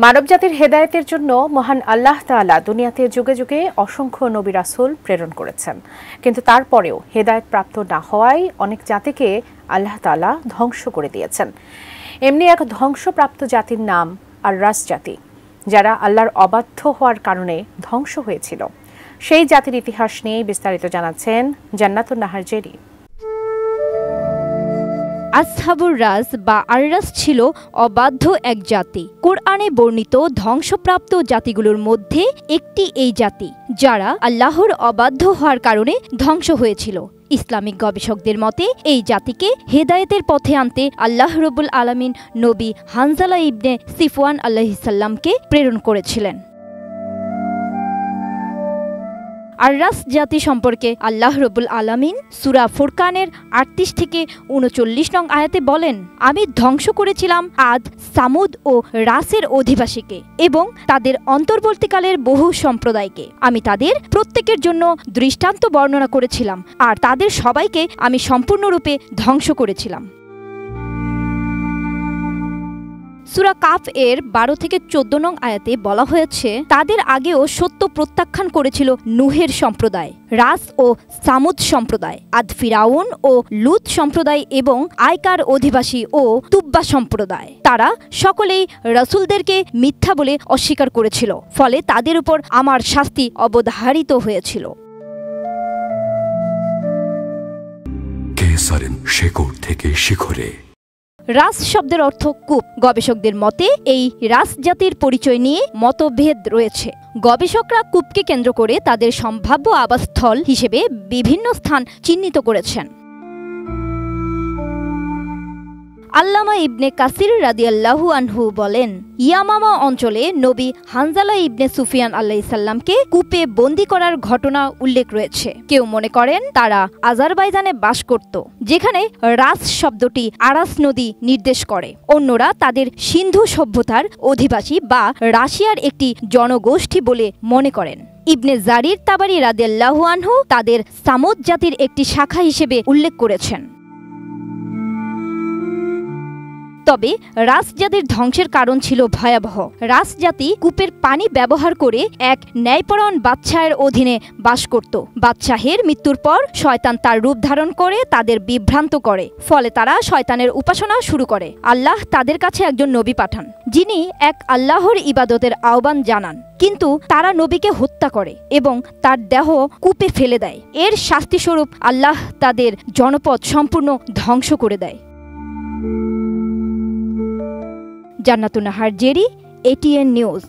মানবজাতির হেদায়েতের জন্য মহান আল্লাহ তাআলা দুনিয়াতে যুগে যুগে অসংখ্য নবী রাসূল প্রেরণ করেছেন, কিন্তু তারপরেও হেদায়েত প্রাপ্ত না হওয়ায় অনেক জাতিকে আল্লাহ তাআলা ধ্বংস করে দিয়েছেন। এমনি এক ধ্বংসপ্রাপ্ত জাতির নাম আররাস জাতি, যারা আল্লাহর অবাধ্য হওয়ার কারণে ধ্বংস হয়েছিল। সেই জাতির ইতিহাস নিয়ে বিস্তারিত জানাচ্ছেন জান্নাতুন নাহার জেরি। আসহাবুর রাস বা আররাস ছিল অবাধ্য এক জাতি। কোরআনে বর্ণিত ধ্বংসপ্রাপ্ত জাতিগুলোর মধ্যে একটি এই জাতি, যারা আল্লাহর অবাধ্য হওয়ার কারণে ধ্বংস হয়েছিল। ইসলামিক গবেষকদের মতে এই জাতিকে হেদায়েতের পথে আনতে আল্লাহ রব্বুল আলামিন নবী হানজালা ইবনে সিফওয়ান আলাইহিস সালামকে প্রেরণ করেছিলেন। আররাস জাতি সম্পর্কে আল্লাহ রব্বুল আলামিন সূরা ফুরকানের ৩৮ থেকে ৩৯ নং আয়াতে বলেন, আমি ধ্বংস করেছিলাম আদ, সামুদ ও রাসের অধিবাসীকে এবং তাদের অন্তর্বর্তীকালের বহু সম্প্রদায়কে। আমি তাদের প্রত্যেকের জন্য দৃষ্টান্ত বর্ণনা করেছিলাম আর তাদের সবাইকে আমি সম্পূর্ণরূপে ধ্বংস করেছিলাম। সূরা কাফ এর ১২ থেকে ১৪ নং আয়াতে বলা হয়েছে, তাদের আগেও সত্য প্রত্যাখ্যান করেছিল নূহের সম্প্রদায়, রাস ও সামুদ সম্প্রদায়, আদ ফিরাউন ও লুত সম্প্রদায় এবং আইকার অধিবাসী ও তুব্বা সম্প্রদায়। তারা সকলেই রাসূলদেরকে মিথ্যা বলে অস্বীকার করেছিল, ফলে তাদের উপর আমার শাস্তি অবধারিত হয়েছিল। শেকড় থেকে শিখরে। রাস শব্দের অর্থ কূপ। গবেষকদের মতে এই রাস জাতির পরিচয় নিয়ে মতভেদ রয়েছে। গবেষকরা কূপকে কেন্দ্র করে তাদের সম্ভাব্য আবাসস্থল হিসেবে বিভিন্ন স্থান চিহ্নিত করেছেন। আল্লামা ইবনে কাসির রাদিয়াল্লাহু আনহু বলেন, ইয়ামামা অঞ্চলে নবী হানজালা ইবনে সুফিয়ান আলাইহিস সালামকে কূপে বন্দী করার ঘটনা উল্লেখ রয়েছে। কেউ মনে করেন তারা আজারবাইজানে বাস করত, যেখানে রাস শব্দটি আরাস নদী নির্দেশ করে। অন্যরা তাদের সিন্ধু সভ্যতার অধিবাসী বা রাশিয়ার একটি জনগোষ্ঠী বলে মনে করেন। ইবনে জারির তাবারি রাদিয়াল্লাহু আনহু তাদের সামুদ জাতির একটি শাখা হিসেবে উল্লেখ করেছেন। তবে রাস জাতির ধ্বংসের কারণ ছিল ভয়াবহ। রাস জাতি কূপের পানি ব্যবহার করে এক ন্যায়পরায়ণ বাদশাহের অধীনে বাস করত। বাদশাহের মৃত্যুর পর শয়তান তার রূপ ধারণ করে তাদের বিভ্রান্ত করে, ফলে তারা শয়তানের উপাসনা শুরু করে। আল্লাহ তাদের কাছে একজন নবী পাঠান, যিনি এক আল্লাহর ইবাদতের আহ্বান জানান, কিন্তু তারা নবীকে হত্যা করে এবং তার দেহ কূপে ফেলে দেয়। এর শাস্তিস্বরূপ আল্লাহ তাদের জনপদ সম্পূর্ণ ধ্বংস করে দেয়। জান্নাতুন নাহার জেরি, ATN নিউজ।